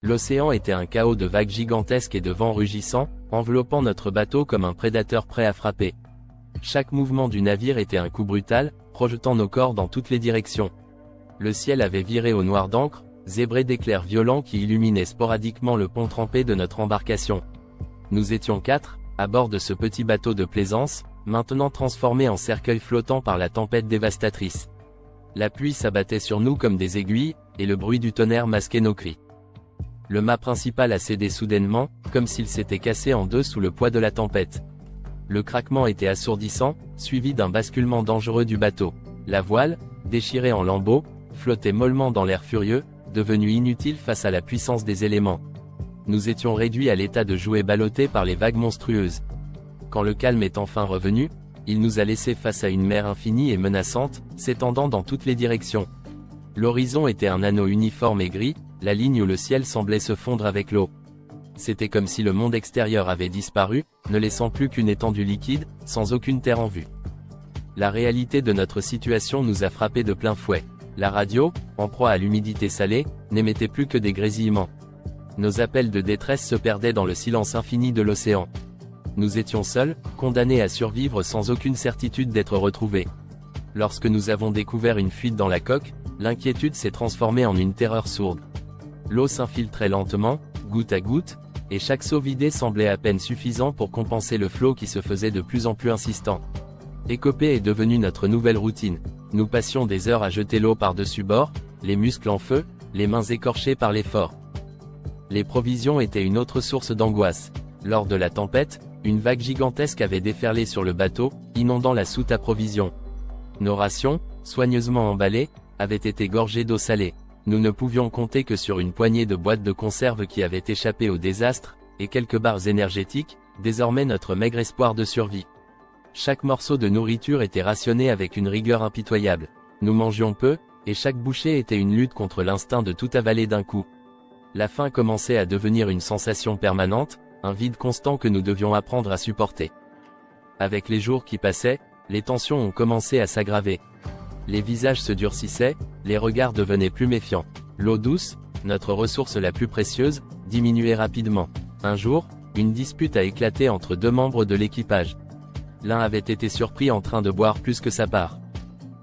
L'océan était un chaos de vagues gigantesques et de vents rugissants, enveloppant notre bateau comme un prédateur prêt à frapper. Chaque mouvement du navire était un coup brutal, projetant nos corps dans toutes les directions. Le ciel avait viré au noir d'encre, zébré d'éclairs violents qui illuminaient sporadiquement le pont trempé de notre embarcation. Nous étions 4, à bord de ce petit bateau de plaisance, maintenant transformé en cercueil flottant par la tempête dévastatrice. La pluie s'abattait sur nous comme des aiguilles, et le bruit du tonnerre masquait nos cris. Le mât principal a cédé soudainement, comme s'il s'était cassé en deux sous le poids de la tempête. Le craquement était assourdissant, suivi d'un basculement dangereux du bateau. La voile, déchirée en lambeaux, flottait mollement dans l'air furieux, devenue inutile face à la puissance des éléments. Nous étions réduits à l'état de jouets ballottés par les vagues monstrueuses. Quand le calme est enfin revenu, il nous a laissés face à une mer infinie et menaçante, s'étendant dans toutes les directions. L'horizon était un anneau uniforme et gris, la ligne où le ciel semblait se fondre avec l'eau. C'était comme si le monde extérieur avait disparu, ne laissant plus qu'une étendue liquide, sans aucune terre en vue. La réalité de notre situation nous a frappés de plein fouet. La radio, en proie à l'humidité salée, n'émettait plus que des grésillements. Nos appels de détresse se perdaient dans le silence infini de l'océan. Nous étions seuls, condamnés à survivre sans aucune certitude d'être retrouvés. Lorsque nous avons découvert une fuite dans la coque, l'inquiétude s'est transformée en une terreur sourde. L'eau s'infiltrait lentement, goutte à goutte, et chaque seau vidé semblait à peine suffisant pour compenser le flot qui se faisait de plus en plus insistant. Écoper est devenu notre nouvelle routine. Nous passions des heures à jeter l'eau par-dessus bord, les muscles en feu, les mains écorchées par l'effort. Les provisions étaient une autre source d'angoisse. Lors de la tempête, une vague gigantesque avait déferlé sur le bateau, inondant la soute à provisions. Nos rations, soigneusement emballées, avaient été gorgées d'eau salée. Nous ne pouvions compter que sur une poignée de boîtes de conserve qui avaient échappé au désastre, et quelques barres énergétiques, désormais notre maigre espoir de survie. Chaque morceau de nourriture était rationné avec une rigueur impitoyable. Nous mangions peu, et chaque bouchée était une lutte contre l'instinct de tout avaler d'un coup. La faim commençait à devenir une sensation permanente, un vide constant que nous devions apprendre à supporter. Avec les jours qui passaient, les tensions ont commencé à s'aggraver. Les visages se durcissaient, les regards devenaient plus méfiants. L'eau douce, notre ressource la plus précieuse, diminuait rapidement. Un jour, une dispute a éclaté entre deux membres de l'équipage. L'un avait été surpris en train de boire plus que sa part.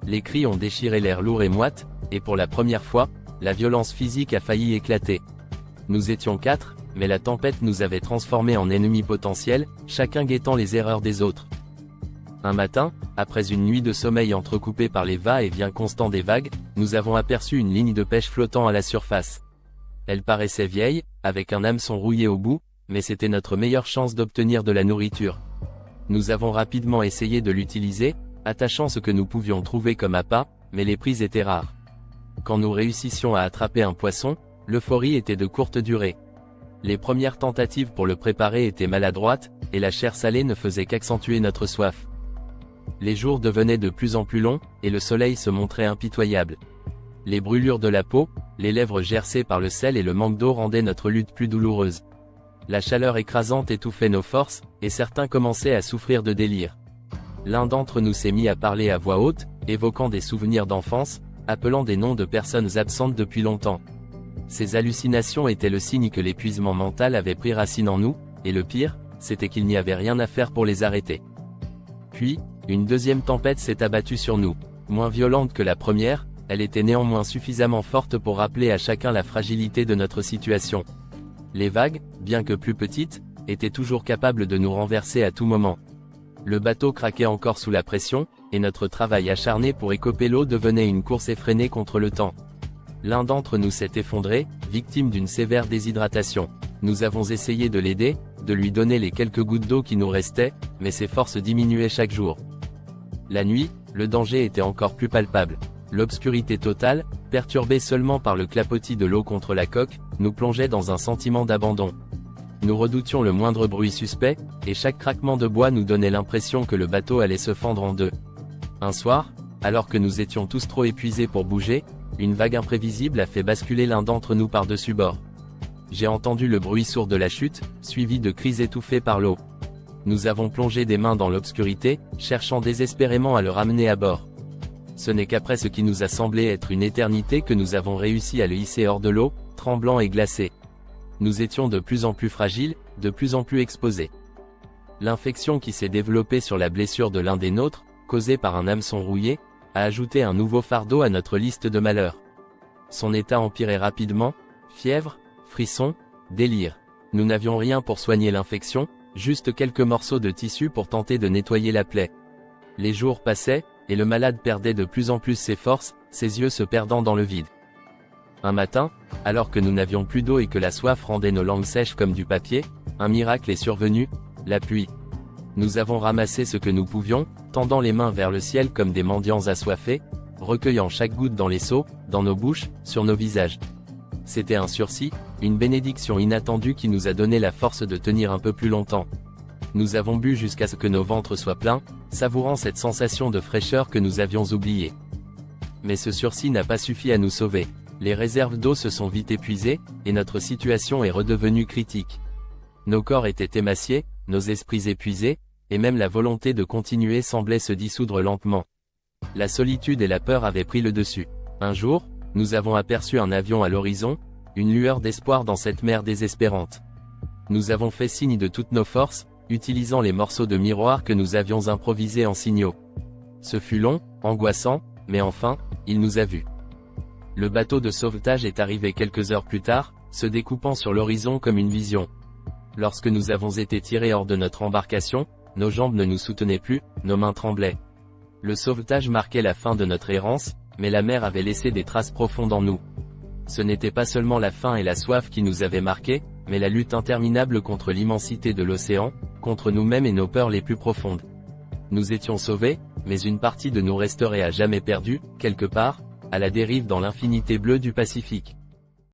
Les cris ont déchiré l'air lourd et moite, et pour la première fois, la violence physique a failli éclater. Nous étions 4, mais la tempête nous avait transformés en ennemis potentiels, chacun guettant les erreurs des autres. Un matin, après une nuit de sommeil entrecoupée par les va-et-vient constants des vagues, nous avons aperçu une ligne de pêche flottant à la surface. Elle paraissait vieille, avec un hameçon rouillé au bout, mais c'était notre meilleure chance d'obtenir de la nourriture. Nous avons rapidement essayé de l'utiliser, attachant ce que nous pouvions trouver comme appât, mais les prises étaient rares. Quand nous réussissions à attraper un poisson, l'euphorie était de courte durée. Les premières tentatives pour le préparer étaient maladroites, et la chair salée ne faisait qu'accentuer notre soif. Les jours devenaient de plus en plus longs, et le soleil se montrait impitoyable. Les brûlures de la peau, les lèvres gercées par le sel et le manque d'eau rendaient notre lutte plus douloureuse. La chaleur écrasante étouffait nos forces, et certains commençaient à souffrir de délire. L'un d'entre nous s'est mis à parler à voix haute, évoquant des souvenirs d'enfance, appelant des noms de personnes absentes depuis longtemps. Ces hallucinations étaient le signe que l'épuisement mental avait pris racine en nous, et le pire, c'était qu'il n'y avait rien à faire pour les arrêter. Puis, une deuxième tempête s'est abattue sur nous. Moins violente que la première, elle était néanmoins suffisamment forte pour rappeler à chacun la fragilité de notre situation. Les vagues, bien que plus petites, étaient toujours capables de nous renverser à tout moment. Le bateau craquait encore sous la pression, et notre travail acharné pour écoper l'eau devenait une course effrénée contre le temps. L'un d'entre nous s'est effondré, victime d'une sévère déshydratation. Nous avons essayé de l'aider, de lui donner les quelques gouttes d'eau qui nous restaient, mais ses forces diminuaient chaque jour. La nuit, le danger était encore plus palpable. L'obscurité totale, perturbée seulement par le clapotis de l'eau contre la coque, nous plongeait dans un sentiment d'abandon. Nous redoutions le moindre bruit suspect, et chaque craquement de bois nous donnait l'impression que le bateau allait se fendre en deux. Un soir, alors que nous étions tous trop épuisés pour bouger, une vague imprévisible a fait basculer l'un d'entre nous par-dessus bord. J'ai entendu le bruit sourd de la chute, suivi de cris étouffés par l'eau. Nous avons plongé des mains dans l'obscurité, cherchant désespérément à le ramener à bord. Ce n'est qu'après ce qui nous a semblé être une éternité que nous avons réussi à le hisser hors de l'eau, tremblant et glacé. Nous étions de plus en plus fragiles, de plus en plus exposés. L'infection qui s'est développée sur la blessure de l'un des nôtres, causée par un hameçon rouillé, a ajouté un nouveau fardeau à notre liste de malheurs. Son état empirait rapidement, fièvre, frissons, délire. Nous n'avions rien pour soigner l'infection, juste quelques morceaux de tissu pour tenter de nettoyer la plaie. Les jours passaient, et le malade perdait de plus en plus ses forces, ses yeux se perdant dans le vide. Un matin, alors que nous n'avions plus d'eau et que la soif rendait nos langues sèches comme du papier, un miracle est survenu, la pluie. Nous avons ramassé ce que nous pouvions, tendant les mains vers le ciel comme des mendiants assoiffés, recueillant chaque goutte dans les seaux, dans nos bouches, sur nos visages. C'était un sursis, une bénédiction inattendue qui nous a donné la force de tenir un peu plus longtemps. Nous avons bu jusqu'à ce que nos ventres soient pleins, savourant cette sensation de fraîcheur que nous avions oubliée. Mais ce sursis n'a pas suffi à nous sauver. Les réserves d'eau se sont vite épuisées, et notre situation est redevenue critique. Nos corps étaient émaciés, nos esprits épuisés, et même la volonté de continuer semblait se dissoudre lentement. La solitude et la peur avaient pris le dessus. Un jour, nous avons aperçu un avion à l'horizon, une lueur d'espoir dans cette mer désespérante. Nous avons fait signe de toutes nos forces, utilisant les morceaux de miroir que nous avions improvisés en signaux. Ce fut long, angoissant, mais enfin, il nous a vus. Le bateau de sauvetage est arrivé quelques heures plus tard, se découpant sur l'horizon comme une vision. Lorsque nous avons été tirés hors de notre embarcation, nos jambes ne nous soutenaient plus, nos mains tremblaient. Le sauvetage marquait la fin de notre errance, mais la mer avait laissé des traces profondes en nous. Ce n'était pas seulement la faim et la soif qui nous avaient marqués, mais la lutte interminable contre l'immensité de l'océan, contre nous-mêmes et nos peurs les plus profondes. Nous étions sauvés, mais une partie de nous resterait à jamais perdue, quelque part, à la dérive dans l'infinité bleue du Pacifique.